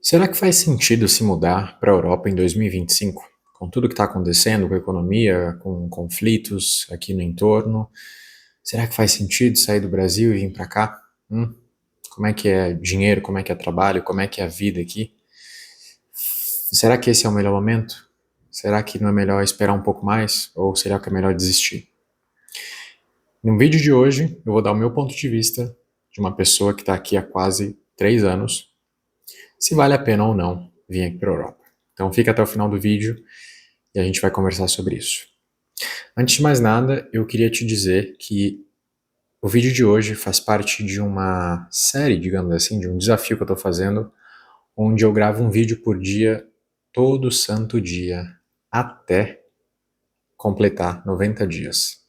Será que faz sentido se mudar para a Europa em 2025? Com tudo que está acontecendo com a economia, com conflitos aqui no entorno, será que faz sentido sair do Brasil e vir para cá? Como é que é dinheiro, como é que é trabalho, como é que é a vida aqui? Será que esse é o melhor momento? Será que não é melhor esperar um pouco mais? Ou será que é melhor desistir? No vídeo de hoje, eu vou dar o meu ponto de vista de uma pessoa que está aqui há quase 3 anos, se vale a pena ou não vir aqui para a Europa. Então fica até o final do vídeo e a gente vai conversar sobre isso. Antes de mais nada, eu queria te dizer que o vídeo de hoje faz parte de uma série, digamos assim, de um desafio que eu estou fazendo, onde eu gravo um vídeo por dia, todo santo dia, até completar 90 dias.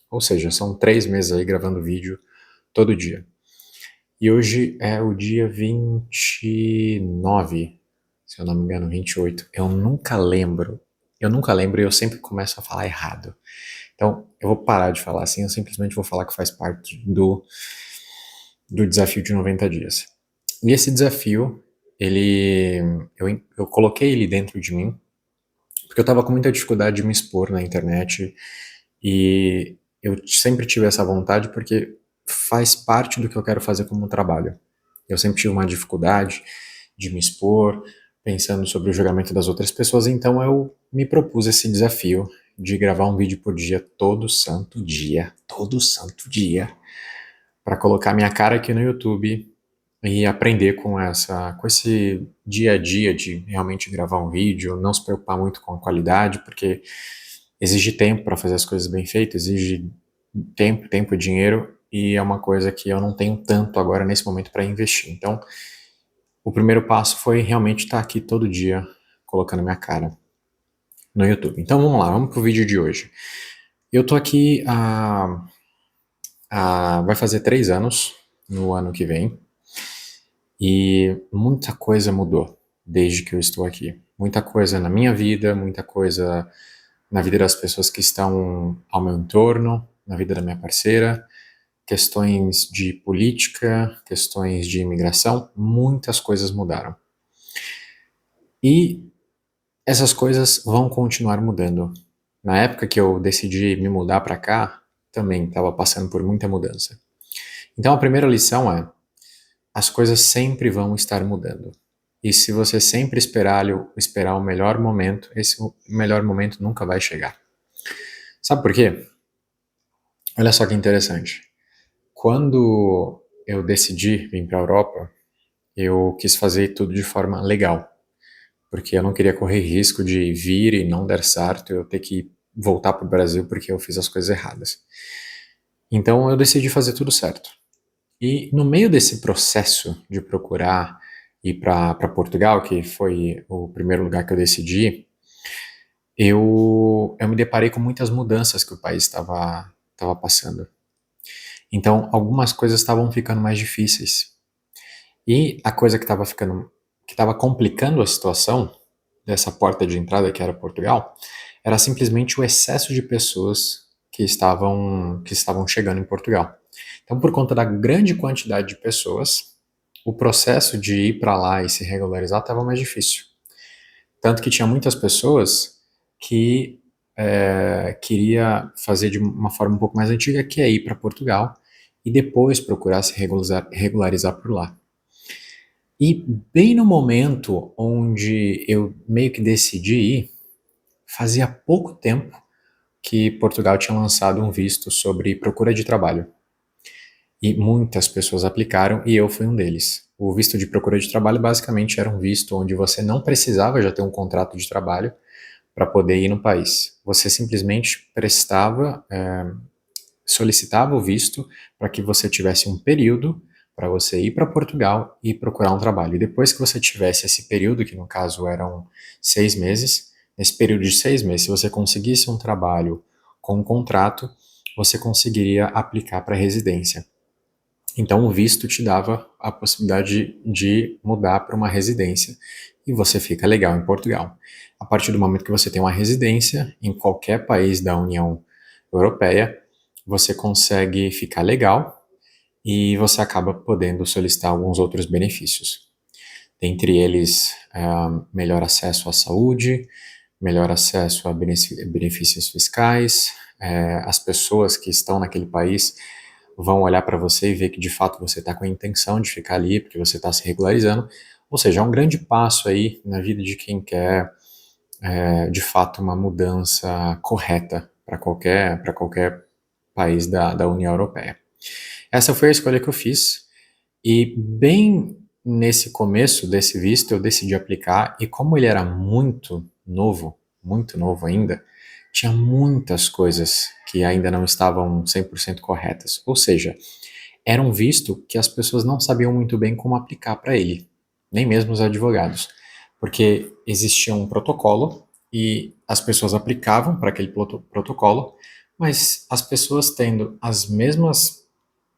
Ou seja, são 3 meses aí gravando vídeo todo dia. E hoje é o dia 29, se eu não me engano, 28. Eu nunca lembro e eu sempre começo a falar errado. Então, eu vou parar de falar assim, eu simplesmente vou falar que faz parte do desafio de 90 dias. E esse desafio, eu coloquei ele dentro de mim, porque eu estava com muita dificuldade de me expor na internet, e eu sempre tive essa vontade porque faz parte do que eu quero fazer como trabalho. Eu sempre tive uma dificuldade de me expor, pensando sobre o julgamento das outras pessoas, então eu me propus esse desafio de gravar um vídeo por dia, todo santo dia, para colocar minha cara aqui no YouTube e aprender com esse dia a dia de realmente gravar um vídeo, não se preocupar muito com a qualidade, porque exige tempo para fazer as coisas bem feitas, exige tempo e dinheiro, e é uma coisa que eu não tenho tanto agora nesse momento para investir. Então, o primeiro passo foi realmente estar aqui todo dia colocando minha cara no YouTube. Então vamos lá, vamos pro vídeo de hoje. Eu tô aqui vai fazer 3 anos no ano que vem, e muita coisa mudou desde que eu estou aqui. Muita coisa na minha vida, muita coisa na vida das pessoas que estão ao meu entorno, na vida da minha parceira, questões de política, questões de imigração, muitas coisas mudaram. E essas coisas vão continuar mudando. Na época que eu decidi me mudar para cá, também estava passando por muita mudança. Então a primeira lição é: as coisas sempre vão estar mudando. E se você sempre esperar o melhor momento, esse melhor momento nunca vai chegar. Sabe por quê? Olha só que interessante. Quando eu decidi vir para a Europa, eu quis fazer tudo de forma legal, porque eu não queria correr risco de vir e não dar certo, eu ter que voltar para o Brasil porque eu fiz as coisas erradas. Então eu decidi fazer tudo certo. E no meio desse processo de procurar ir para Portugal, que foi o primeiro lugar que eu decidi, eu me deparei com muitas mudanças que o país estava passando. Então algumas coisas estavam ficando mais difíceis. E a coisa que estava complicando a situação dessa porta de entrada que era Portugal, era simplesmente o excesso de pessoas que estavam chegando em Portugal. Então, por conta da grande quantidade de pessoas, o processo de ir para lá e se regularizar estava mais difícil. Tanto que tinha muitas pessoas que queria fazer de uma forma um pouco mais antiga, que é ir para Portugal e depois procurar se regularizar por lá. E bem no momento onde eu meio que decidi ir, fazia pouco tempo que Portugal tinha lançado um visto sobre procura de trabalho. E muitas pessoas aplicaram e eu fui um deles. O visto de procura de trabalho basicamente era um visto onde você não precisava já ter um contrato de trabalho para poder ir no país. Você simplesmente solicitava o visto para que você tivesse um período para você ir para Portugal e procurar um trabalho. E depois que você tivesse esse período, que no caso eram 6 meses, nesse período de 6 meses, se você conseguisse um trabalho com um contrato, você conseguiria aplicar para residência. Então o visto te dava a possibilidade de mudar para uma residência e você fica legal em Portugal. A partir do momento que você tem uma residência em qualquer país da União Europeia, você consegue ficar legal e você acaba podendo solicitar alguns outros benefícios. dentre eles melhor acesso à saúde, melhor acesso a benefícios fiscais, as pessoas que estão naquele país vão olhar para você e ver que de fato você está com a intenção de ficar ali, porque você está se regularizando. Ou seja, é um grande passo aí na vida de quem quer, de fato, uma mudança correta para qualquer país da União Europeia. Essa foi a escolha que eu fiz, e bem nesse começo desse visto eu decidi aplicar, e como ele era muito novo ainda, tinha muitas coisas que ainda não estavam 100% corretas. Ou seja, era um visto que as pessoas não sabiam muito bem como aplicar para ele, nem mesmo os advogados, porque existia um protocolo e as pessoas aplicavam para aquele protocolo, mas as pessoas tendo as mesmas,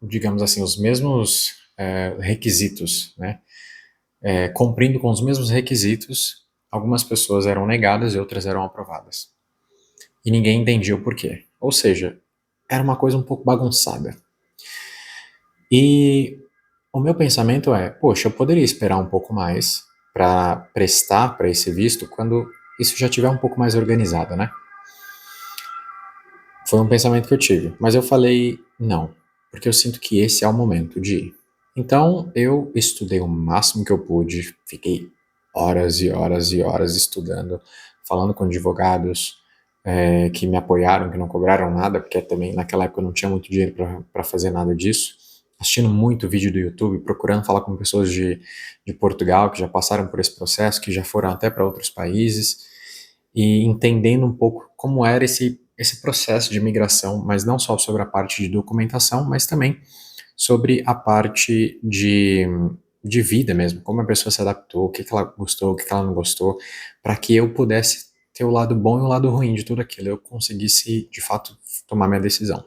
digamos assim, os mesmos requisitos, né? Cumprindo com os mesmos requisitos, algumas pessoas eram negadas e outras eram aprovadas. E ninguém entendia o porquê. Ou seja, era uma coisa um pouco bagunçada. E o meu pensamento é, poxa, eu poderia esperar um pouco mais para prestar para esse visto quando isso já estiver um pouco mais organizado, né? Foi um pensamento que eu tive, mas eu falei não, porque eu sinto que esse é o momento de ir. Então eu estudei o máximo que eu pude, fiquei horas e horas e horas estudando, falando com advogados que me apoiaram, que não cobraram nada, porque também naquela época eu não tinha muito dinheiro para fazer nada disso. Assistindo muito vídeo do YouTube, procurando falar com pessoas de Portugal que já passaram por esse processo, que já foram até para outros países, e entendendo um pouco como era esse processo de migração, mas não só sobre a parte de documentação, mas também sobre a parte de vida mesmo, como a pessoa se adaptou, o que ela gostou, o que ela não gostou, para que eu pudesse ter o lado bom e o lado ruim de tudo aquilo, eu conseguisse, de fato, tomar minha decisão.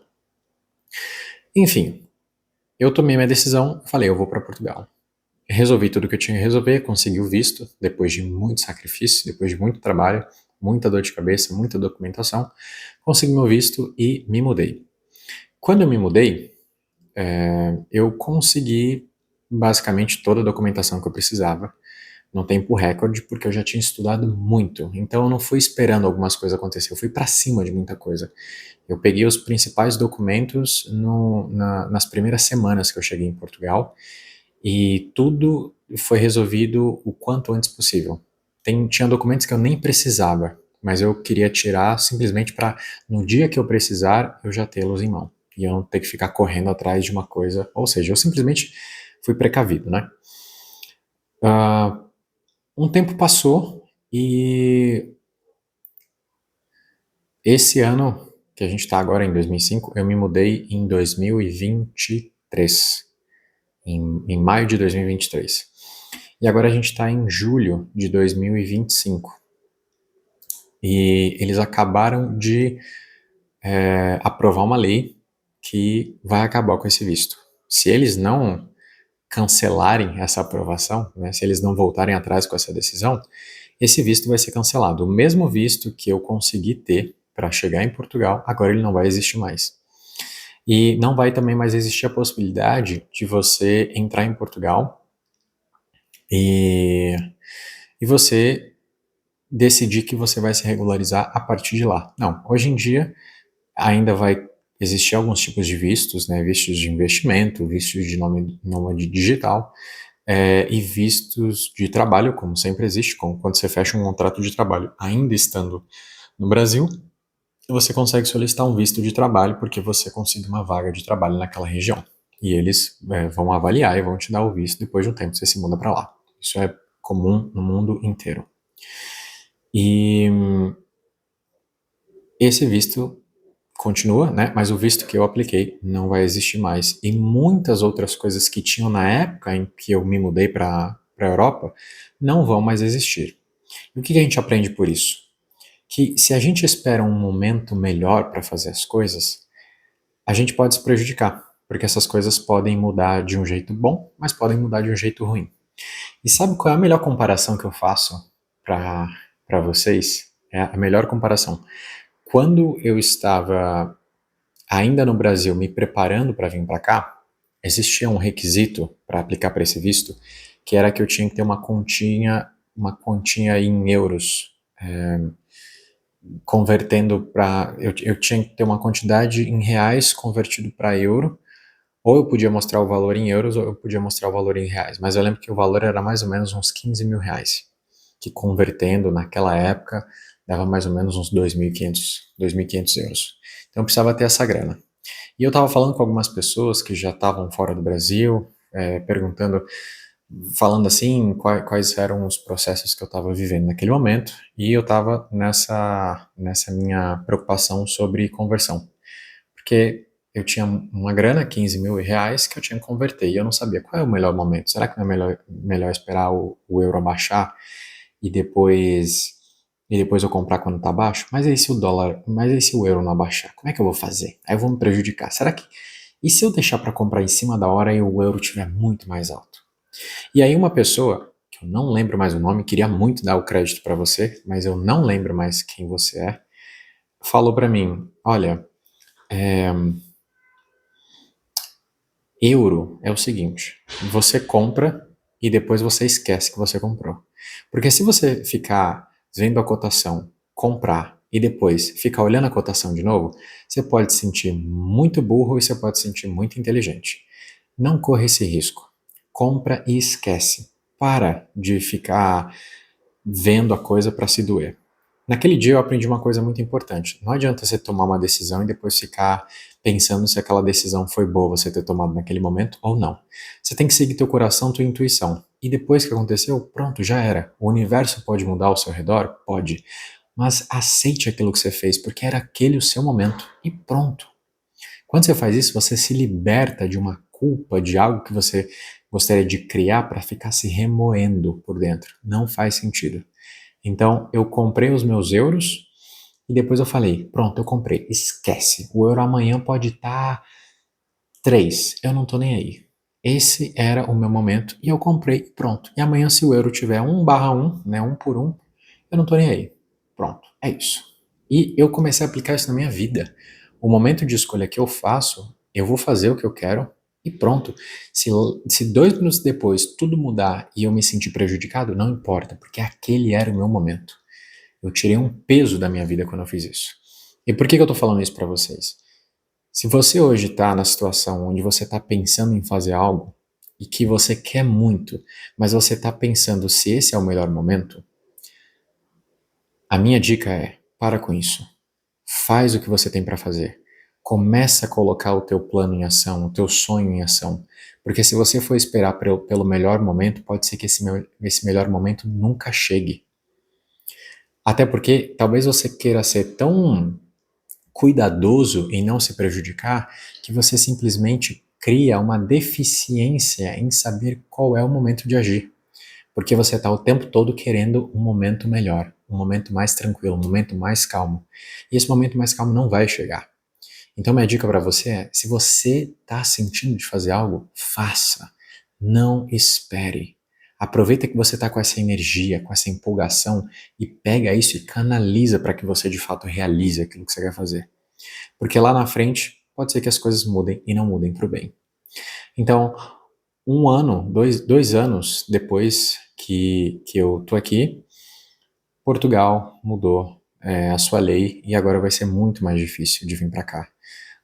Enfim, eu tomei minha decisão, falei, eu vou para Portugal. Resolvi tudo que eu tinha que resolver, consegui o visto, depois de muito sacrifício, depois de muito trabalho, muita dor de cabeça, muita documentação, consegui meu visto e me mudei. Quando eu me mudei, eu consegui basicamente toda a documentação que eu precisava, no tempo recorde, porque eu já tinha estudado muito. Então eu não fui esperando algumas coisas acontecer, eu fui para cima de muita coisa. Eu peguei os principais documentos nas primeiras semanas que eu cheguei em Portugal, e tudo foi resolvido o quanto antes possível. Tinha documentos que eu nem precisava, mas eu queria tirar simplesmente para, no dia que eu precisar, eu já tê-los em mão. E eu não ter que ficar correndo atrás de uma coisa. Ou seja, eu simplesmente fui precavido, né? Um tempo passou e esse ano, que a gente está agora em 2005, eu me mudei em 2023. Em maio de 2023. E agora a gente está em julho de 2025. E eles acabaram de aprovar uma lei que vai acabar com esse visto. Se eles não cancelarem essa aprovação, né, se eles não voltarem atrás com essa decisão, esse visto vai ser cancelado. O mesmo visto que eu consegui ter para chegar em Portugal, agora ele não vai existir mais. E não vai também mais existir a possibilidade de você entrar em Portugal e você decidir que você vai se regularizar a partir de lá. Não, hoje em dia ainda vai existir alguns tipos de vistos, né, vistos de investimento, vistos de nômade digital, e vistos de trabalho, como sempre existe, como quando você fecha um contrato de trabalho ainda estando no Brasil, você consegue solicitar um visto de trabalho porque você conseguiu uma vaga de trabalho naquela região. E eles vão avaliar e vão te dar o visto depois de um tempo que você se muda para lá. Isso é comum no mundo inteiro. E esse visto continua, né? Mas o visto que eu apliquei não vai existir mais. E muitas outras coisas que tinham na época em que eu me mudei para a Europa não vão mais existir. E o que a gente aprende por isso? Que se a gente espera um momento melhor para fazer as coisas, a gente pode se prejudicar, porque essas coisas podem mudar de um jeito bom, mas podem mudar de um jeito ruim. E sabe qual é a melhor comparação que eu faço para vocês? É a melhor comparação. Quando eu estava ainda no Brasil me preparando para vir para cá, existia um requisito para aplicar para esse visto que era que eu tinha que ter uma continha em euros, convertendo para, eu tinha que ter uma quantidade em reais convertido para euro, ou eu podia mostrar o valor em euros, ou eu podia mostrar o valor em reais, mas eu lembro que o valor era mais ou menos uns 15 mil reais, que convertendo naquela época dava mais ou menos uns 2.500 euros. Então eu precisava ter essa grana. E eu estava falando com algumas pessoas que já estavam fora do Brasil, perguntando, falando assim, quais eram os processos que eu estava vivendo naquele momento, e eu estava nessa minha preocupação sobre conversão. Porque eu tinha uma grana, 15 mil reais, que eu tinha que converter, e eu não sabia qual é o melhor momento. Será que não é melhor esperar o euro baixar e depois eu comprar quando tá baixo? Mas e se o euro não abaixar? Como é que eu vou fazer? Aí eu vou me prejudicar. E se eu deixar para comprar em cima da hora e o euro estiver muito mais alto? E aí uma pessoa, que eu não lembro mais o nome, queria muito dar o crédito para você, mas eu não lembro mais quem você é, falou para mim, olha, euro é o seguinte, você compra e depois você esquece que você comprou. Porque se você ficar vendo a cotação, comprar e depois ficar olhando a cotação de novo, você pode se sentir muito burro e você pode se sentir muito inteligente. Não corra esse risco. Compra e esquece. Para de ficar vendo a coisa para se doer. Naquele dia eu aprendi uma coisa muito importante. Não adianta você tomar uma decisão e depois ficar pensando se aquela decisão foi boa você ter tomado naquele momento ou não. Você tem que seguir teu coração, tua intuição. E depois que aconteceu, pronto, já era. O universo pode mudar ao seu redor? Pode. Mas aceite aquilo que você fez, porque era aquele o seu momento. E pronto. Quando você faz isso, você se liberta de uma culpa, de algo que você gostaria de criar para ficar se remoendo por dentro. Não faz sentido. Então, eu comprei os meus euros e depois eu falei, pronto, eu comprei, esquece. O euro amanhã pode estar 3, eu não tô nem aí. Esse era o meu momento e eu comprei, pronto. E amanhã se o euro tiver 1/1, né, 1 por 1, eu não tô nem aí. Pronto, é isso. E eu comecei a aplicar isso na minha vida. O momento de escolha que eu faço, eu vou fazer o que eu quero e pronto. Se 2 minutos depois tudo mudar e eu me sentir prejudicado, não importa, porque aquele era o meu momento. Eu tirei um peso da minha vida quando eu fiz isso. E por que eu tô falando isso para vocês? Se você hoje está na situação onde você está pensando em fazer algo e que você quer muito, mas você está pensando se esse é o melhor momento, a minha dica é: para com isso. Faz o que você tem para fazer. Começa a colocar o teu plano em ação, o teu sonho em ação. Porque se você for esperar pelo melhor momento, pode ser que esse melhor momento nunca chegue. Até porque talvez você queira ser tão cuidadoso em não se prejudicar que você simplesmente cria uma deficiência em saber qual é o momento de agir. Porque você está o tempo todo querendo um momento melhor, um momento mais tranquilo, um momento mais calmo. E esse momento mais calmo não vai chegar. Então, minha dica para você é: se você está sentindo de fazer algo, faça. Não espere. Aproveita que você está com essa energia, com essa empolgação e pega isso e canaliza para que você de fato realize aquilo que você quer fazer. Porque lá na frente pode ser que as coisas mudem e não mudem para o bem. Então, 1 ano, 2 anos depois que eu tô aqui, Portugal mudou a sua lei e agora vai ser muito mais difícil de vir para cá.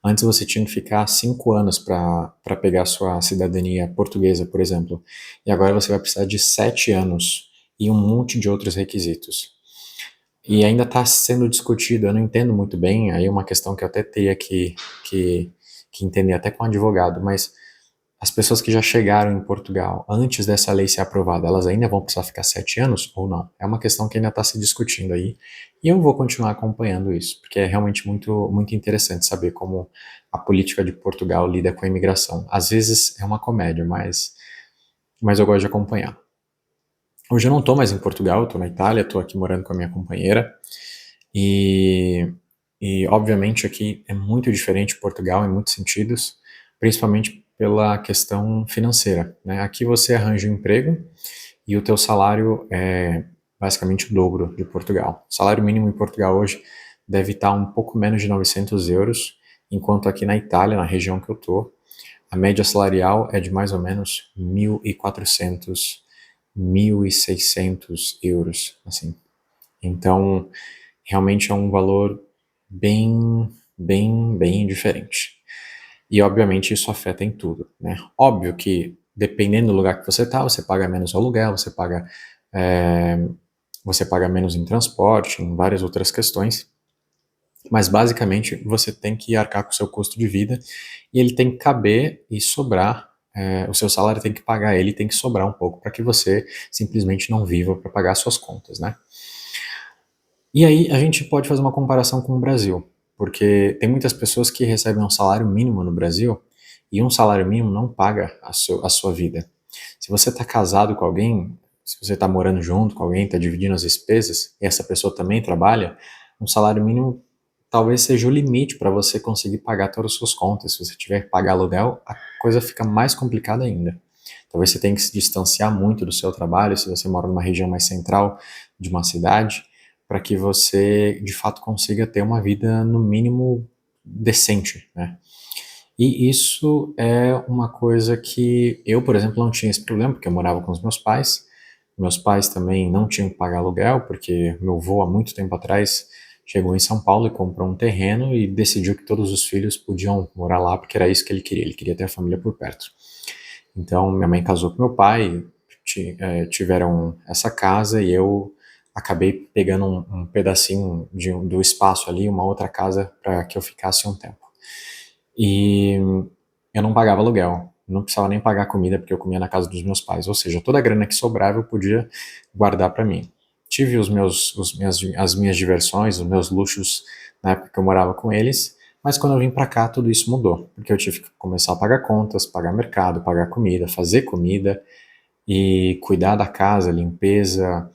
Antes você tinha que ficar 5 anos para pegar a sua cidadania portuguesa, por exemplo, e agora você vai precisar de 7 anos e um monte de outros requisitos. E ainda está sendo discutido, eu não entendo muito bem, aí é uma questão que eu até teria que, que entender até com um advogado, mas as pessoas que já chegaram em Portugal antes dessa lei ser aprovada, elas ainda vão precisar ficar 7 anos ou não? É uma questão que ainda está se discutindo aí, e eu vou continuar acompanhando isso, porque é realmente muito, muito interessante saber como a política de Portugal lida com a imigração. Às vezes é uma comédia, mas eu gosto de acompanhar. Hoje eu não estou mais em Portugal, eu estou na Itália, estou aqui morando com a minha companheira, e, e obviamente aqui é muito diferente de Portugal em muitos sentidos, principalmente pela questão financeira, né? Aqui você arranja um emprego e o teu salário é basicamente o dobro de Portugal. O salário mínimo em Portugal hoje deve estar um pouco menos de 900 euros, enquanto aqui na Itália, na região que eu estou, a média salarial é de mais ou menos 1.400 1.600 euros, assim. Então, realmente é um valor bem, bem diferente. E, obviamente, isso afeta em tudo, né? Óbvio que, dependendo do lugar que você está, você paga menos aluguel, é, você paga menos em transporte, em várias outras questões, mas, basicamente, você tem que arcar com o seu custo de vida e ele tem que caber e sobrar, o seu salário tem que pagar ele, tem que sobrar um pouco para que você simplesmente não viva para pagar suas contas, né? E aí a gente pode fazer uma comparação com o Brasil, porque tem muitas pessoas que recebem um salário mínimo no Brasil e um salário mínimo não paga a sua vida. Se você está casado com alguém, se você está morando junto com alguém, está dividindo as despesas e essa pessoa também trabalha, um salário mínimo talvez seja o limite para você conseguir pagar todas as suas contas. Se você tiver que pagar aluguel, a coisa fica mais complicada ainda. Talvez você tenha que se distanciar muito do seu trabalho, se você mora numa região mais central de uma cidade, para que você de fato consiga ter uma vida no mínimo decente, né? E isso é uma coisa que eu, por exemplo, não tinha esse problema, porque eu morava com os meus pais. Meus pais também não tinham que pagar aluguel, porque meu avô, há muito tempo atrás, chegou em São Paulo e comprou um terreno e decidiu que todos os filhos podiam morar lá, porque era isso que ele queria. Ele queria ter a família por perto. Então, minha mãe casou com meu pai, tiveram essa casa e eu acabei pegando um pedacinho do espaço ali, uma outra casa, para que eu ficasse um tempo. E eu não pagava aluguel, não precisava nem pagar comida, porque eu comia na casa dos meus pais. Ou seja, toda a grana que sobrava eu podia guardar para mim. Tive as minhas diversões, os meus luxos na época que eu morava com eles, mas quando eu vim para cá tudo isso mudou, porque eu tive que começar a pagar contas, pagar mercado, pagar comida, fazer comida e cuidar da casa, limpeza,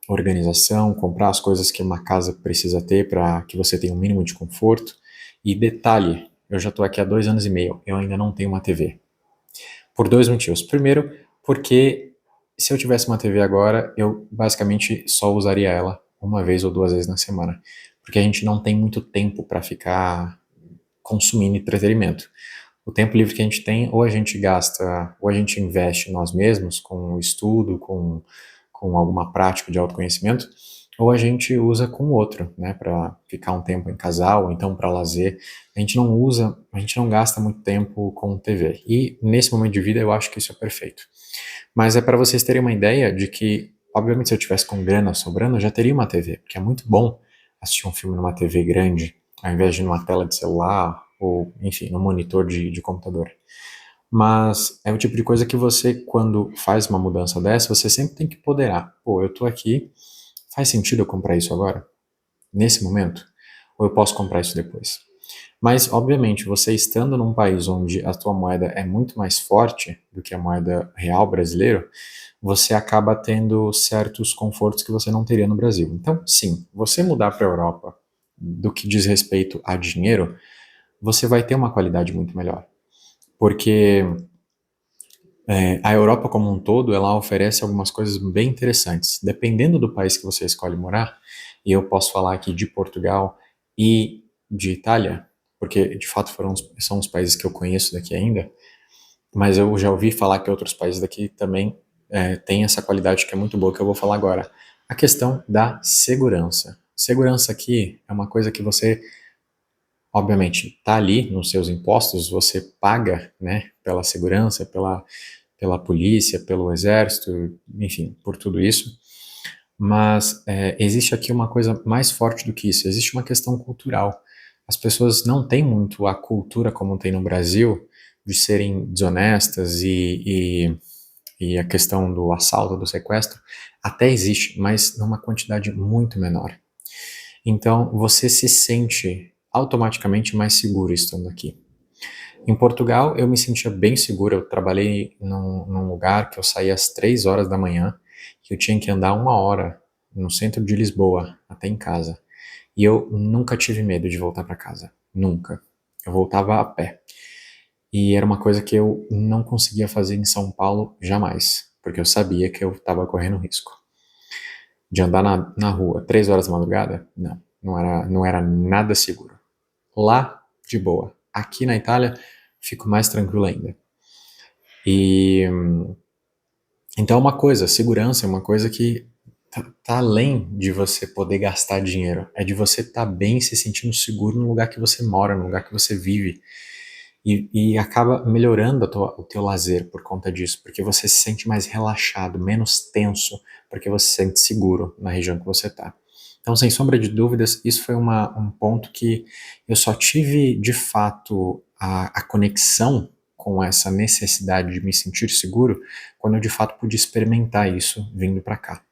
organização, comprar as coisas que uma casa precisa ter para que você tenha um mínimo de conforto. E detalhe, eu já estou aqui há 2 anos e meio, eu ainda não tenho uma TV. Por dois motivos. Primeiro, porque se eu tivesse uma TV agora, eu basicamente só usaria ela uma vez ou duas vezes na semana. Porque a gente não tem muito tempo para ficar consumindo entretenimento. O tempo livre que a gente tem, ou a gente gasta, ou a gente investe em nós mesmos, com estudo, com alguma prática de autoconhecimento, ou a gente usa com o outro, né, para ficar um tempo em casal, ou então para lazer. A gente não gasta muito tempo com TV. E nesse momento de vida eu acho que isso é perfeito. Mas é para vocês terem uma ideia de que, obviamente, se eu tivesse com grana sobrando, eu já teria uma TV, porque é muito bom assistir um filme numa TV grande, ao invés de numa tela de celular, ou, enfim, no monitor de computador. Mas é o tipo de coisa que você, quando faz uma mudança dessa, você sempre tem que ponderar. Pô, eu tô aqui, faz sentido eu comprar isso agora? Nesse momento? Ou eu posso comprar isso depois? Mas, obviamente, você estando num país onde a tua moeda é muito mais forte do que a moeda real brasileira, você acaba tendo certos confortos que você não teria no Brasil. Então, sim, você mudar para a Europa, do que diz respeito a dinheiro, você vai ter uma qualidade muito melhor. Porque a Europa como um todo, ela oferece algumas coisas bem interessantes. Dependendo do país que você escolhe morar, e eu posso falar aqui de Portugal e de Itália, porque de fato são os países que eu conheço daqui ainda, mas eu já ouvi falar que outros países daqui também têm essa qualidade que é muito boa, que eu vou falar agora. A questão da segurança. Segurança aqui é uma coisa que você, obviamente, está ali nos seus impostos, você paga, né, pela segurança, pela polícia, pelo exército, enfim, por tudo isso. Mas existe aqui uma coisa mais forte do que isso, existe uma questão cultural. As pessoas não têm muito a cultura como tem no Brasil, de serem desonestas e a questão do assalto, do sequestro, até existe, mas numa quantidade muito menor. Então você se sente automaticamente mais seguro estando aqui. Em Portugal, eu me sentia bem seguro. Eu trabalhei num lugar que eu saía às 3 horas da manhã, que eu tinha que andar 1 hora no centro de Lisboa até em casa. E eu nunca tive medo de voltar para casa. Nunca. Eu voltava a pé. E era uma coisa que eu não conseguia fazer em São Paulo jamais, porque eu sabia que eu estava correndo risco. De andar na rua 3 horas da madrugada? Não. Não era nada seguro. Lá, de boa. Aqui na Itália, fico mais tranquilo ainda. E Então é uma coisa, segurança é uma coisa que tá além de você poder gastar dinheiro, é de você estar bem, se sentindo seguro no lugar que você mora, no lugar que você vive. E acaba melhorando o teu lazer por conta disso, porque você se sente mais relaxado, menos tenso, porque você se sente seguro na região que você está. Então, sem sombra de dúvidas, isso foi um ponto que eu só tive de fato a conexão com essa necessidade de me sentir seguro quando eu de fato pude experimentar isso vindo para cá.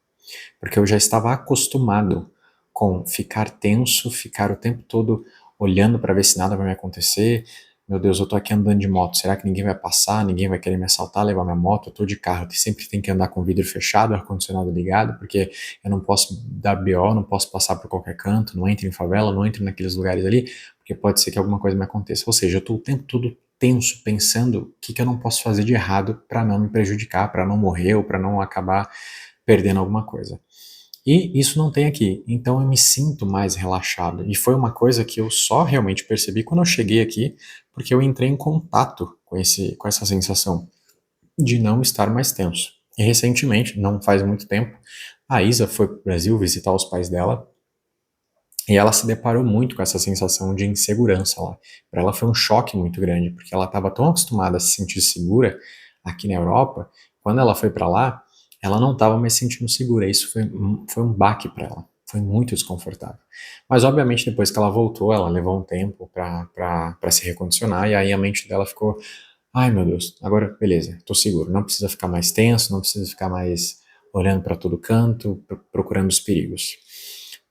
Porque eu já estava acostumado com ficar tenso, ficar o tempo todo olhando para ver se nada vai me acontecer. Meu Deus, eu tô aqui andando de moto, será que ninguém vai passar, ninguém vai querer me assaltar, levar minha moto? Eu tô de carro, eu sempre tenho que andar com o vidro fechado, ar-condicionado ligado, porque eu não posso dar BO, não posso passar por qualquer canto, não entro em favela, não entro naqueles lugares ali, porque pode ser que alguma coisa me aconteça. Ou seja, eu tô o tempo todo tenso, pensando o que eu não posso fazer de errado para não me prejudicar, para não morrer ou para não acabar perdendo alguma coisa. E isso não tem aqui, então eu me sinto mais relaxado. E foi uma coisa que eu só realmente percebi quando eu cheguei aqui, porque eu entrei em contato com essa sensação de não estar mais tenso. E recentemente, não faz muito tempo, a Isa foi para o Brasil visitar os pais dela e ela se deparou muito com essa sensação de insegurança lá. Para ela foi um choque muito grande, porque ela estava tão acostumada a se sentir segura aqui na Europa, quando ela foi para lá, ela não estava mais se sentindo segura. Isso foi um baque para ela. Foi muito desconfortável. Mas, obviamente, depois que ela voltou, ela levou um tempo para se recondicionar, e aí a mente dela ficou: ai meu Deus, agora beleza, tô seguro. Não precisa ficar mais tenso, não precisa ficar mais olhando para todo canto, procurando os perigos.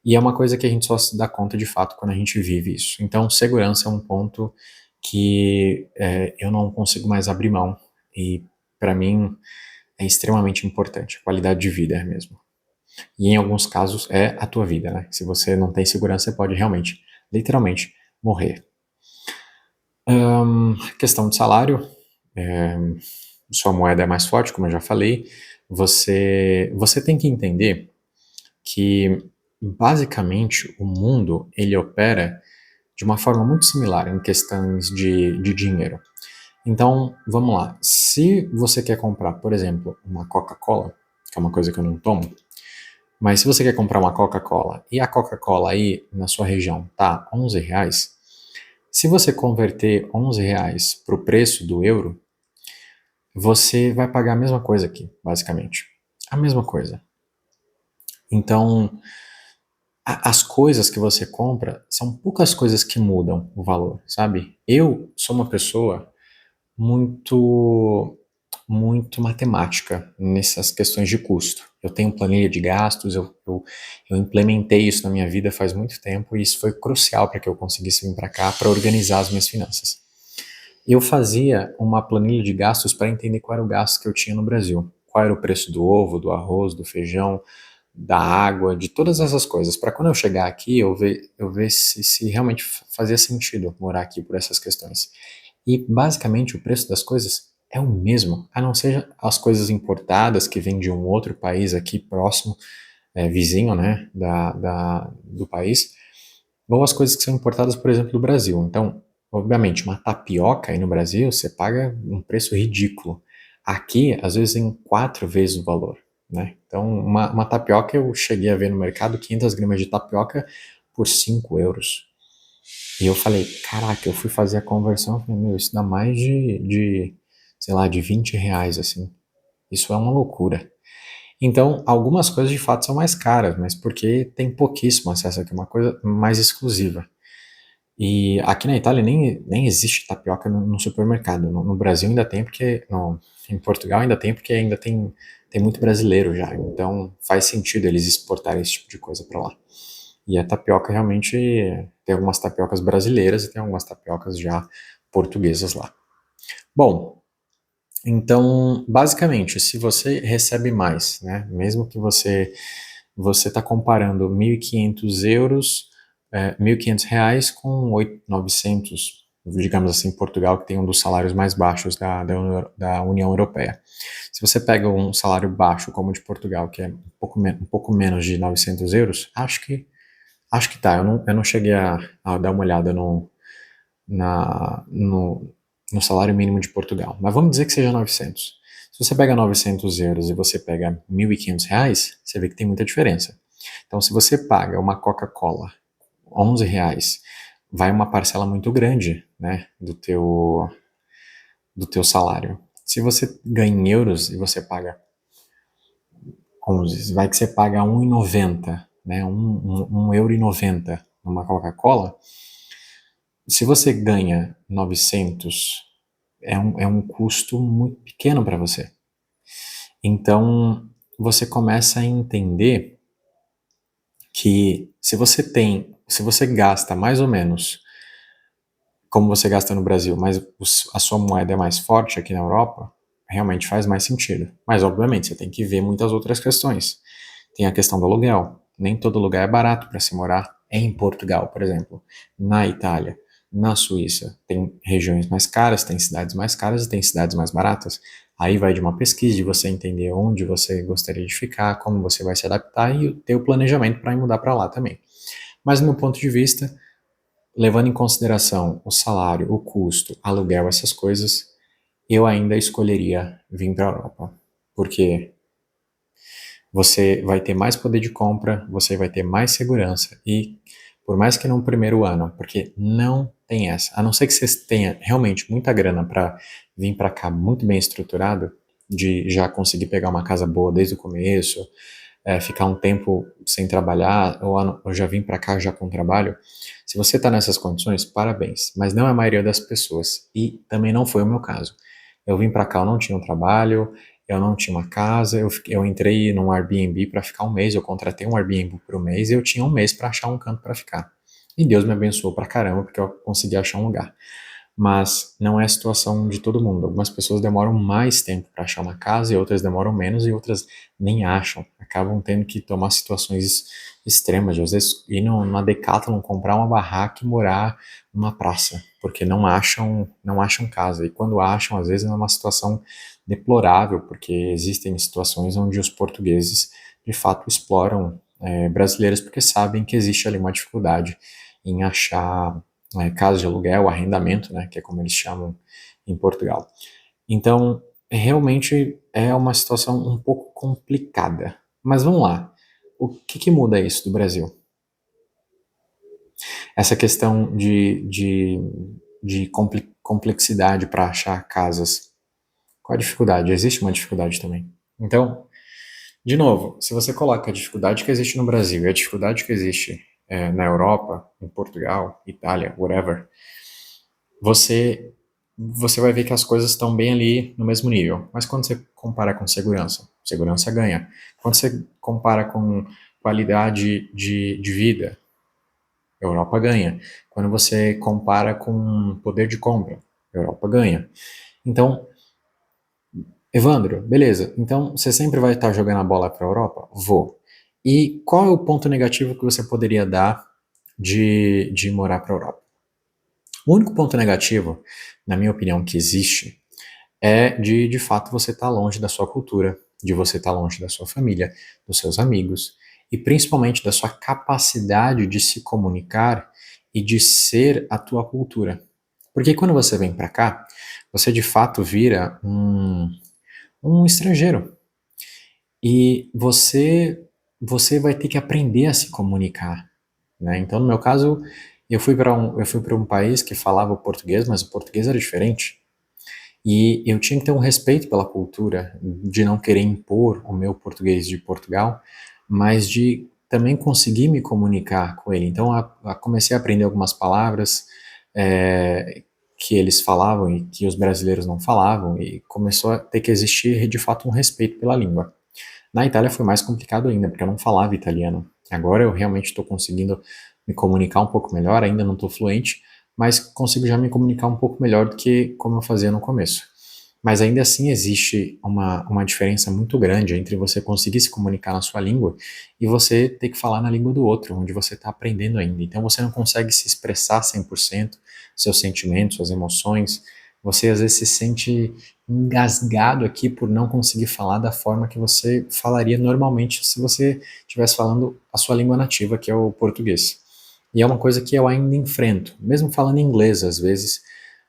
E é uma coisa que a gente só se dá conta de fato quando a gente vive isso. Então, segurança é um ponto que eu não consigo mais abrir mão. E para mim é extremamente importante. Qualidade de vida é mesmo. E em alguns casos é a tua vida, né? Se você não tem segurança, você pode realmente, literalmente, morrer. Questão de salário. é, Sua moeda é mais forte, como eu já falei. Você tem que entender que basicamente o mundo ele opera de uma forma muito similar em questões de dinheiro. Então, vamos lá. Se você quer comprar, por exemplo, uma Coca-Cola, que é uma coisa que eu não tomo, mas se você quer comprar uma Coca-Cola e a Coca-Cola aí na sua região tá R$ 11, se você converter R$ 11 para o preço do euro, você vai pagar a mesma coisa aqui, basicamente. A mesma coisa. Então, as coisas que você compra são poucas coisas que mudam o valor, sabe? Eu sou uma pessoa muito muito matemática nessas questões de custo. Eu tenho planilha de gastos, eu implementei isso na minha vida faz muito tempo e isso foi crucial para que eu conseguisse vir para cá para organizar as minhas finanças. Eu fazia uma planilha de gastos para entender qual era o gasto que eu tinha no Brasil, qual era o preço do ovo, do arroz, do feijão, da água, de todas essas coisas, para quando eu chegar aqui eu ver se realmente fazia sentido morar aqui por essas questões. E basicamente o preço das coisas é o mesmo, a não ser as coisas importadas que vêm de um outro país aqui próximo, vizinho, né, do país, ou as coisas que são importadas, por exemplo, do Brasil. Então, obviamente, uma tapioca aí no Brasil, você paga um preço ridículo. Aqui, às vezes, em 4 vezes o valor, né? Então, uma tapioca, eu cheguei a ver no mercado 500 gramas de tapioca por 5 euros. E eu falei, caraca, eu fui fazer a conversão, eu falei, meu, isso dá mais sei lá, de R$ 20, assim. Isso é uma loucura. Então, algumas coisas de fato são mais caras, mas porque tem pouquíssimo acesso aqui, uma coisa mais exclusiva. E aqui na Itália nem existe tapioca no supermercado. No Brasil ainda tem, porque. No, em Portugal ainda tem, porque ainda tem muito brasileiro já. Então faz sentido eles exportarem esse tipo de coisa para lá. E a tapioca realmente. Tem algumas tapiocas brasileiras e tem algumas tapiocas já portuguesas lá. Bom, então, basicamente, se você recebe mais, né, mesmo que você está comparando 1.500 euros, R$ 1.500 com 900, digamos assim, Portugal, que tem um dos salários mais baixos da União Europeia. Se você pega um salário baixo como o de Portugal, que é um pouco menos de 900 euros, acho que tá. Eu não cheguei a dar uma olhada na, no, no salário mínimo de Portugal, mas vamos dizer que seja 900. Se você pega 900 euros e você pega 1.500 reais, você vê que tem muita diferença. Então, se você paga uma Coca-Cola 11 reais, vai uma parcela muito grande, né, do teu salário. Se você ganha em euros e você paga 11, vai que você paga 1,90, né, 1,90 € numa Coca-Cola. Se você ganha 900, é um custo muito pequeno para você. Então, você começa a entender que se você gasta mais ou menos como você gasta no Brasil, mas a sua moeda é mais forte aqui na Europa, realmente faz mais sentido. Mas, obviamente, você tem que ver muitas outras questões. Tem a questão do aluguel. Nem todo lugar é barato para se morar em Portugal, por exemplo, na Itália, na Suíça. Tem regiões mais caras, tem cidades mais caras e tem cidades mais baratas. Aí vai de uma pesquisa, de você entender onde você gostaria de ficar, como você vai se adaptar e ter o planejamento para ir mudar para lá também. Mas, do meu ponto de vista, levando em consideração o salário, o custo, aluguel, essas coisas, eu ainda escolheria vir para a Europa. Porque você vai ter mais poder de compra, você vai ter mais segurança e, por mais que no primeiro ano, porque não tem essa, a não ser que você tenha realmente muita grana para vir para cá muito bem estruturado, de já conseguir pegar uma casa boa desde o começo, ficar um tempo sem trabalhar, ou já vim para cá já com trabalho, se você está nessas condições, parabéns. Mas não é a maioria das pessoas. E também não foi o meu caso. Eu vim para cá, eu não tinha um trabalho, eu não tinha uma casa, eu entrei num Airbnb para ficar um mês, eu contratei um Airbnb por um mês e eu tinha um mês para achar um canto para ficar. E Deus me abençoou pra caramba, porque eu consegui achar um lugar. Mas não é a situação de todo mundo. Algumas pessoas demoram mais tempo para achar uma casa e outras demoram menos e outras nem acham. Acabam tendo que tomar situações extremas, de às vezes ir numa Decathlon, comprar uma barraca e morar numa praça, porque não acham casa. E quando acham, às vezes é uma situação deplorável, porque existem situações onde os portugueses de fato exploram brasileiros porque sabem que existe ali uma dificuldade em achar casa de aluguel, arrendamento, né, que é como eles chamam em Portugal. Então, realmente é uma situação um pouco complicada. Mas vamos lá. O que muda isso do Brasil? Essa questão de complexidade para achar casas. Qual a dificuldade? Existe uma dificuldade também. Então, de novo, se você coloca a dificuldade que existe no Brasil e a dificuldade que existe na Europa, em Portugal, Itália, whatever, você vai ver que as coisas estão bem ali no mesmo nível. Mas quando você compara com segurança, segurança ganha. Quando você compara com qualidade de vida, Europa ganha. Quando você compara com poder de compra, Europa ganha. Então, Evandro, beleza. Então, você sempre vai estar jogando a bola para a Europa? Vou. E qual é o ponto negativo que você poderia dar de morar para a Europa? O único ponto negativo, na minha opinião, que existe é de fato você estar longe da sua cultura, de você estar longe da sua família, dos seus amigos e principalmente da sua capacidade de se comunicar e de ser a tua cultura. Porque quando você vem para cá, você de fato vira um estrangeiro e você vai ter que aprender a se comunicar, né? Então, no meu caso, eu fui para um país que falava o português, mas o português era diferente. E eu tinha que ter um respeito pela cultura, de não querer impor o meu português de Portugal, mas de também conseguir me comunicar com ele. Então, comecei a aprender algumas palavras que eles falavam e que os brasileiros não falavam, e começou a ter que existir, de fato, um respeito pela língua. Na Itália foi mais complicado ainda, porque eu não falava italiano. Agora eu realmente estou conseguindo me comunicar um pouco melhor, ainda não estou fluente, mas consigo já me comunicar um pouco melhor do que como eu fazia no começo. Mas ainda assim existe uma diferença muito grande entre você conseguir se comunicar na sua língua e você ter que falar na língua do outro, onde você está aprendendo ainda. Então você não consegue se expressar 100% seus sentimentos, suas emoções. Você às vezes se sente engasgado aqui por não conseguir falar da forma que você falaria normalmente se você estivesse falando a sua língua nativa, que é o português. E é uma coisa que eu ainda enfrento, mesmo falando inglês às vezes,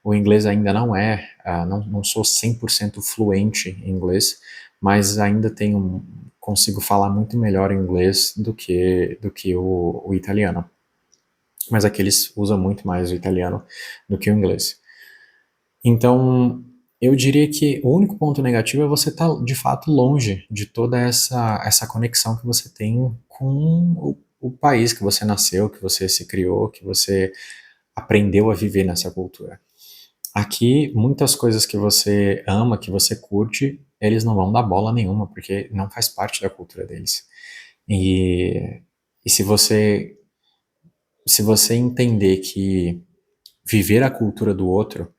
O inglês ainda não sou 100% fluente em inglês, mas ainda consigo falar muito melhor inglês do que o italiano. Mas aqui eles usam muito mais o italiano do que o inglês. Então, eu diria que o único ponto negativo é você estar, de fato, longe de toda essa conexão que você tem com o país que você nasceu, que você se criou, que você aprendeu a viver nessa cultura. Aqui, muitas coisas que você ama, que você curte, eles não vão dar bola nenhuma, porque não faz parte da cultura deles. E, e se você entender que viver a cultura do outro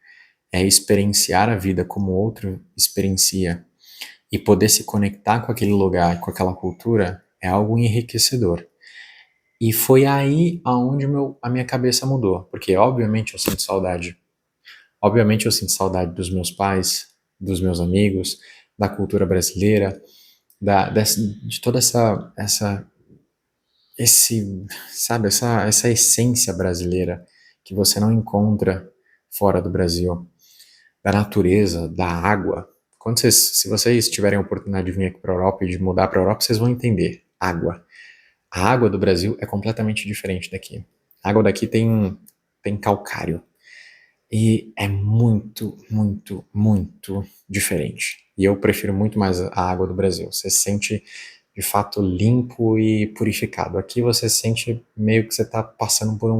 é experienciar a vida como o outro experiencia e poder se conectar com aquele lugar, com aquela cultura, é algo enriquecedor. E foi aí aonde a minha cabeça mudou, porque obviamente eu sinto saudade. Obviamente eu sinto saudade dos meus pais, dos meus amigos, da cultura brasileira, de toda essa essência brasileira que você não encontra fora do Brasil, da natureza, da água. Se vocês tiverem a oportunidade de vir aqui para a Europa e de mudar para a Europa, vocês vão entender. Água. A água do Brasil é completamente diferente daqui. A água daqui tem calcário. E é muito, muito, muito diferente. E eu prefiro muito mais a água do Brasil. Você se sente, de fato, limpo e purificado. Aqui você se sente meio que você está passando por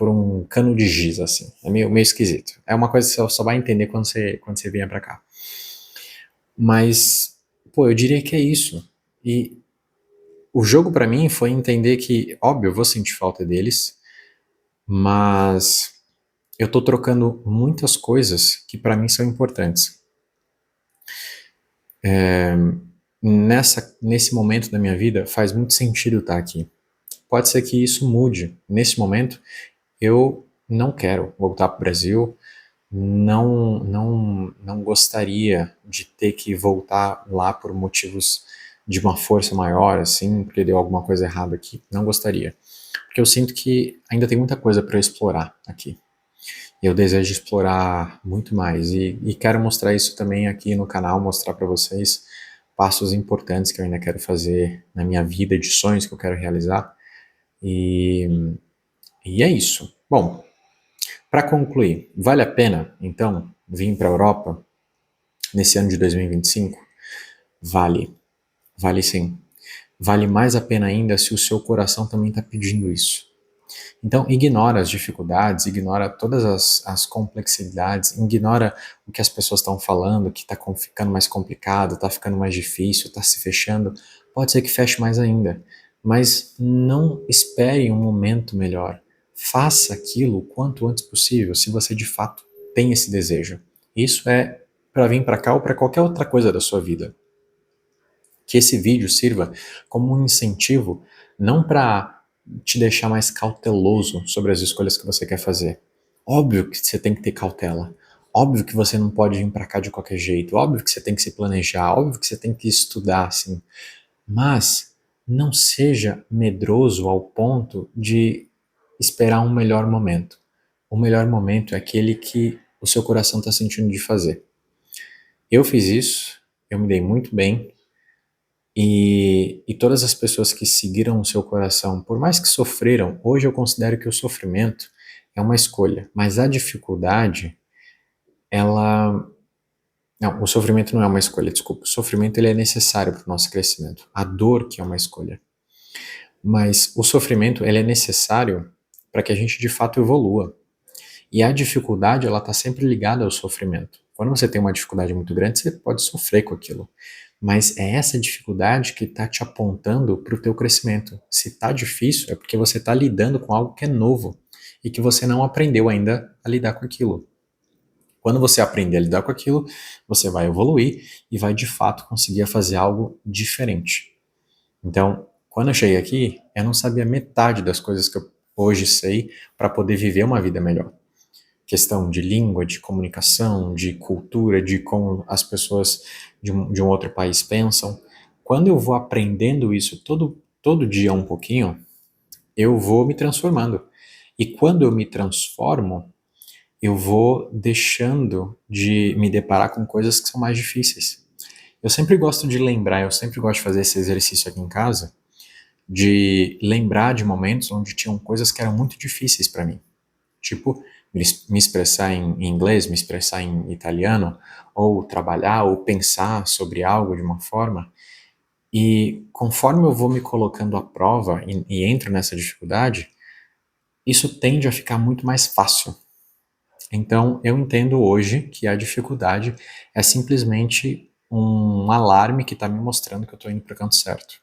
um cano de giz, assim. É meio esquisito. É uma coisa que você só vai entender quando você vier pra cá. Mas, pô, eu diria que é isso. E o jogo pra mim foi entender que, óbvio, eu vou sentir falta deles, mas eu tô trocando muitas coisas que pra mim são importantes. Nesse momento da minha vida, faz muito sentido estar aqui. Pode ser que isso mude. Nesse momento, eu não quero voltar para o Brasil, não gostaria de ter que voltar lá por motivos de uma força maior, assim, porque deu alguma coisa errada aqui. Não gostaria. Porque eu sinto que ainda tem muita coisa para eu explorar aqui. E eu desejo explorar muito mais. E quero mostrar isso também aqui no canal, mostrar para vocês passos importantes que eu ainda quero fazer na minha vida, de sonhos que eu quero realizar. E é isso. Bom, para concluir, vale a pena, então, vir para a Europa nesse ano de 2025? Vale. Vale sim. Vale mais a pena ainda se o seu coração também está pedindo isso. Então, ignora as dificuldades, ignora todas as complexidades, ignora o que as pessoas estão falando, que está ficando mais complicado, está ficando mais difícil, está se fechando. Pode ser que feche mais ainda, mas não espere um momento melhor. Faça aquilo o quanto antes possível, se você de fato tem esse desejo. Isso é para vir para cá ou para qualquer outra coisa da sua vida. Que esse vídeo sirva como um incentivo, não para te deixar mais cauteloso sobre as escolhas que você quer fazer. Óbvio que você tem que ter cautela. Óbvio que você não pode vir para cá de qualquer jeito. Óbvio que você tem que se planejar. Óbvio que você tem que estudar, assim. Mas não seja medroso ao ponto de esperar um melhor momento. O melhor momento é aquele que o seu coração está sentindo de fazer. Eu fiz isso, eu me dei muito bem, e todas as pessoas que seguiram o seu coração, por mais que sofreram, hoje eu considero que o sofrimento é uma escolha, mas a dificuldade, ela... Não, o sofrimento não é uma escolha, desculpa. O sofrimento ele é necessário para o nosso crescimento. A dor que é uma escolha. Mas o sofrimento ele é necessário para que a gente de fato evolua. E a dificuldade ela está sempre ligada ao sofrimento. Quando você tem uma dificuldade muito grande, você pode sofrer com aquilo. Mas é essa dificuldade que está te apontando para o teu crescimento. Se está difícil, é porque você está lidando com algo que é novo e que você não aprendeu ainda a lidar com aquilo. Quando você aprender a lidar com aquilo, você vai evoluir e vai de fato conseguir fazer algo diferente. Então, quando eu cheguei aqui, eu não sabia metade das coisas que eu hoje sei para poder viver uma vida melhor. Questão de língua, de comunicação, de cultura, de como as pessoas de um outro país pensam. Quando eu vou aprendendo isso todo dia um pouquinho, eu vou me transformando. E quando eu me transformo, eu vou deixando de me deparar com coisas que são mais difíceis. Eu sempre gosto de lembrar, eu sempre gosto de fazer esse exercício aqui em casa, de lembrar de momentos onde tinham coisas que eram muito difíceis para mim. Tipo, me expressar em inglês, me expressar em italiano, ou trabalhar, ou pensar sobre algo de uma forma. E conforme eu vou me colocando à prova e entro nessa dificuldade, isso tende a ficar muito mais fácil. Então, eu entendo hoje que a dificuldade é simplesmente um alarme que está me mostrando que eu estou indo para o canto certo.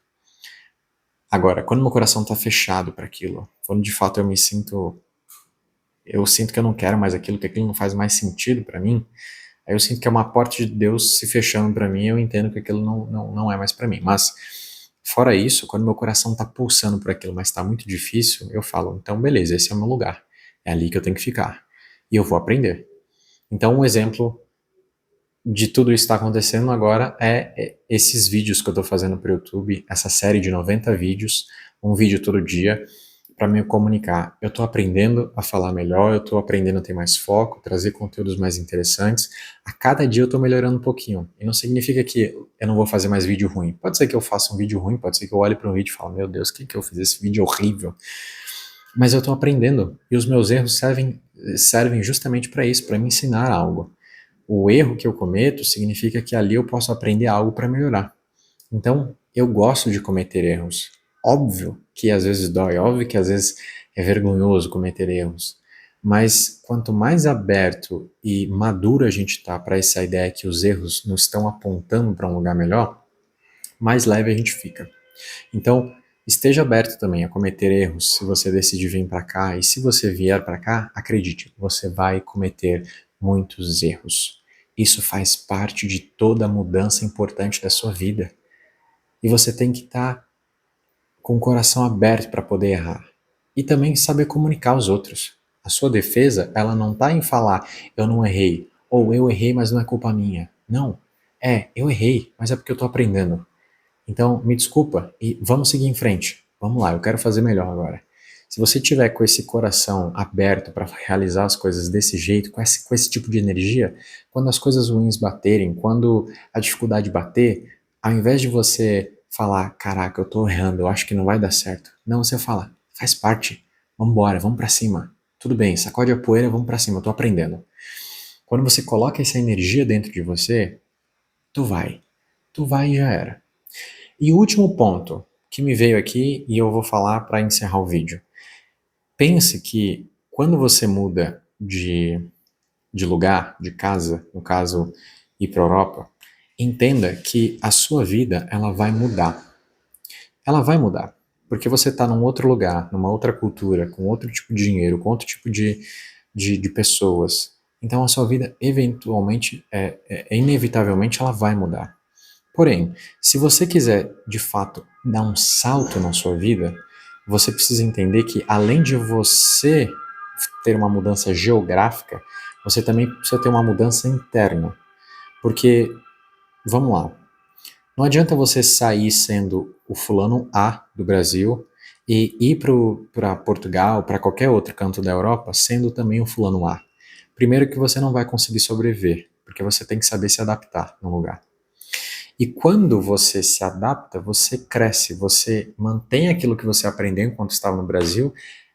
Agora, quando meu coração está fechado para aquilo, quando de fato eu sinto que eu não quero mais aquilo, que aquilo não faz mais sentido para mim, aí eu sinto que é uma porta de Deus se fechando para mim, e eu entendo que aquilo não é mais para mim. Mas, fora isso, quando meu coração está pulsando por aquilo, mas está muito difícil, eu falo, então beleza, esse é o meu lugar. É ali que eu tenho que ficar. E eu vou aprender. Então, um exemplo de tudo isso que está acontecendo agora é esses vídeos que eu estou fazendo para o YouTube, essa série de 90 vídeos, um vídeo todo dia, para me comunicar. Eu estou aprendendo a falar melhor, eu estou aprendendo a ter mais foco, trazer conteúdos mais interessantes. A cada dia eu estou melhorando um pouquinho. E não significa que eu não vou fazer mais vídeo ruim. Pode ser que eu faça um vídeo ruim, pode ser que eu olhe para um vídeo e fale, meu Deus, o que eu fiz? Esse vídeo é horrível. Mas eu estou aprendendo. E os meus erros servem justamente para isso, para me ensinar algo. O erro que eu cometo significa que ali eu posso aprender algo para melhorar. Então, eu gosto de cometer erros. Óbvio que às vezes dói, óbvio que às vezes é vergonhoso cometer erros. Mas quanto mais aberto e maduro a gente está para essa ideia que os erros nos estão apontando para um lugar melhor, mais leve a gente fica. Então, esteja aberto também a cometer erros se você decidir vir para cá. E se você vier para cá, acredite, você vai cometer muitos erros. Isso faz parte de toda a mudança importante da sua vida. E você tem que estar com o coração aberto para poder errar. E também saber comunicar aos outros. A sua defesa, ela não está em falar eu não errei, ou eu errei, mas não é culpa minha. Não. Eu errei, mas é porque eu estou aprendendo. Então, me desculpa e vamos seguir em frente. Vamos lá, eu quero fazer melhor agora. Se você tiver com esse coração aberto para realizar as coisas desse jeito, com esse tipo de energia, quando as coisas ruins baterem, quando a dificuldade bater, ao invés de você falar, caraca, eu tô errando, eu acho que não vai dar certo. Não, você fala, faz parte, vamos embora, vamos para cima. Tudo bem, sacode a poeira, vamos para cima, eu tô aprendendo. Quando você coloca essa energia dentro de você, tu vai. Tu vai e já era. E o último ponto que me veio aqui e eu vou falar para encerrar o vídeo. Pense que quando você muda de lugar, de casa, no caso, ir para a Europa, entenda que a sua vida ela vai mudar. Ela vai mudar. Porque você está num outro lugar, numa outra cultura, com outro tipo de dinheiro, com outro tipo de pessoas. Então a sua vida, eventualmente, inevitavelmente, ela vai mudar. Porém, se você quiser de fato dar um salto na sua vida, você precisa entender que além de você ter uma mudança geográfica, você também precisa ter uma mudança interna. Porque, vamos lá, não adianta você sair sendo o fulano A do Brasil e ir para Portugal, para qualquer outro canto da Europa, sendo também o fulano A. Primeiro que você não vai conseguir sobreviver, porque você tem que saber se adaptar no lugar. E quando você se adapta, você cresce, você mantém aquilo que você aprendeu enquanto estava no Brasil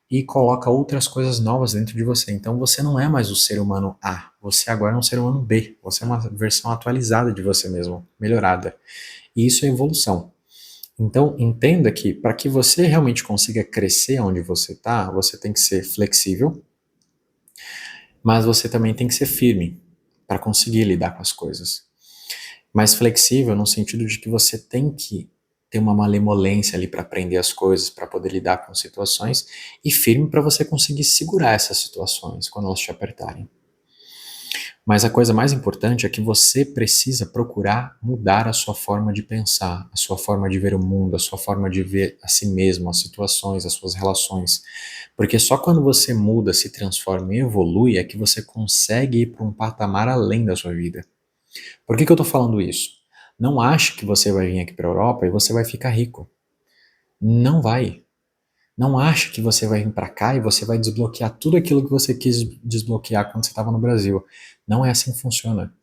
e coloca outras coisas novas dentro de você. Então você não é mais o ser humano A, você agora é um ser humano B, você é uma versão atualizada de você mesmo, melhorada. E isso é evolução. Então entenda que para que você realmente consiga crescer onde você está, você tem que ser flexível, mas você também tem que ser firme para conseguir lidar com as coisas. Mais flexível no sentido de que você tem que ter uma malemolência ali para aprender as coisas, para poder lidar com situações, e firme para você conseguir segurar essas situações quando elas te apertarem. Mas a coisa mais importante é que você precisa procurar mudar a sua forma de pensar, a sua forma de ver o mundo, a sua forma de ver a si mesmo, as situações, as suas relações. Porque só quando você muda, se transforma e evolui é que você consegue ir para um patamar além da sua vida. Por que eu estou falando isso? Não ache que você vai vir aqui para a Europa e você vai ficar rico. Não vai. Não acha que você vai vir para cá e você vai desbloquear tudo aquilo que você quis desbloquear quando você estava no Brasil. Não é assim que funciona.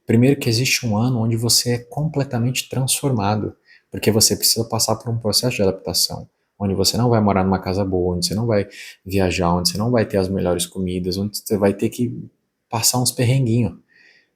Primeiro que existe um ano onde você é completamente transformado, porque você precisa passar por um processo de adaptação, onde você não vai morar numa casa boa, onde você não vai viajar, onde você não vai ter as melhores comidas, onde você vai ter que passar uns perrenguinhos.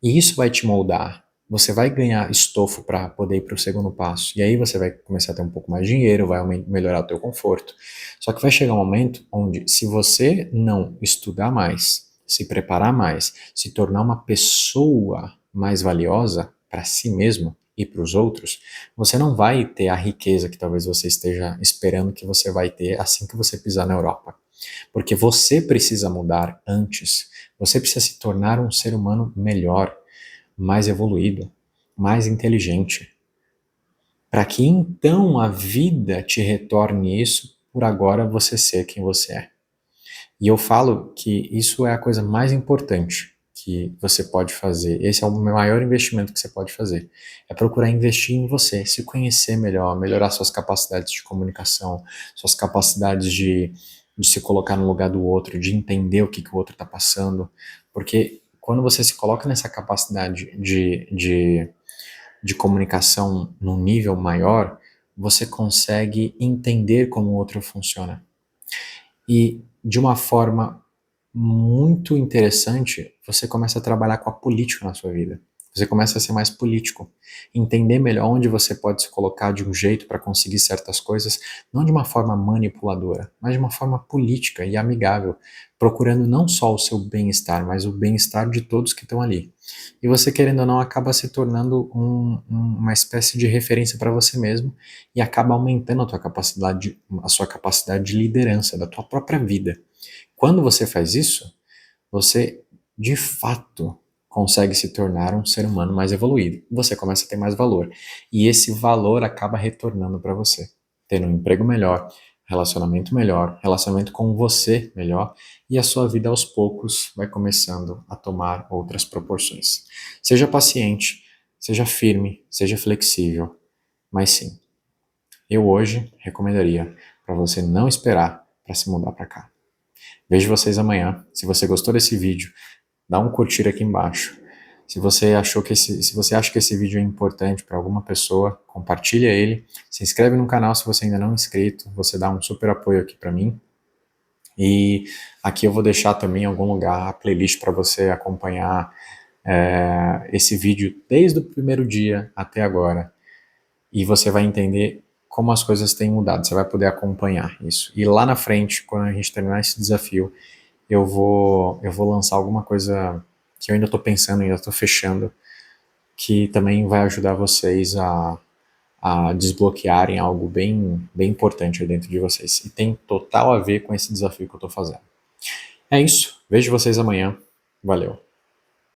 E isso vai te moldar. Você vai ganhar estofo para poder ir para o segundo passo. E aí você vai começar a ter um pouco mais de dinheiro, vai melhorar o teu conforto. Só que vai chegar um momento onde, se você não estudar mais, se preparar mais, se tornar uma pessoa mais valiosa para si mesmo e para os outros, você não vai ter a riqueza que talvez você esteja esperando que você vai ter assim que você pisar na Europa. Porque você precisa mudar antes. Você precisa se tornar um ser humano melhor, mais evoluído, mais inteligente, para que então a vida te retorne isso por agora você ser quem você é. E eu falo que isso é a coisa mais importante que você pode fazer. Esse é o maior investimento que você pode fazer. É procurar investir em você, se conhecer melhor, melhorar suas capacidades de comunicação, suas capacidades de se colocar no lugar do outro, de entender o que, que o outro está passando. Porque quando você se coloca nessa capacidade de comunicação num nível maior, você consegue entender como o outro funciona. E de uma forma muito interessante, você começa a trabalhar com a política na sua vida. Você começa a ser mais político, entender melhor onde você pode se colocar de um jeito para conseguir certas coisas, não de uma forma manipuladora, mas de uma forma política e amigável, procurando não só o seu bem-estar, mas o bem-estar de todos que estão ali. E você, querendo ou não, acaba se tornando uma espécie de referência para você mesmo e acaba aumentando a sua capacidade de liderança da tua própria vida. Quando você faz isso, você de fato consegue se tornar um ser humano mais evoluído. Você começa a ter mais valor. E esse valor acaba retornando para você, tendo um emprego melhor, relacionamento com você melhor, e a sua vida aos poucos vai começando a tomar outras proporções. Seja paciente, seja firme, seja flexível, mas sim, eu hoje recomendaria para você não esperar para se mudar para cá. Vejo vocês amanhã. Se você gostou desse vídeo, dá um curtir aqui embaixo. Se você acha que esse vídeo é importante para alguma pessoa, compartilha ele. Se inscreve no canal se você ainda não é inscrito. Você dá um super apoio aqui para mim. E aqui eu vou deixar também em algum lugar a playlist para você acompanhar esse vídeo desde o primeiro dia até agora. E você vai entender como as coisas têm mudado. Você vai poder acompanhar isso. E lá na frente, quando a gente terminar esse desafio, eu vou lançar alguma coisa que eu ainda estou pensando, ainda estou fechando, que também vai ajudar vocês a desbloquearem algo bem importante aí dentro de vocês. E tem total a ver com esse desafio que eu estou fazendo. É isso. Vejo vocês amanhã. Valeu.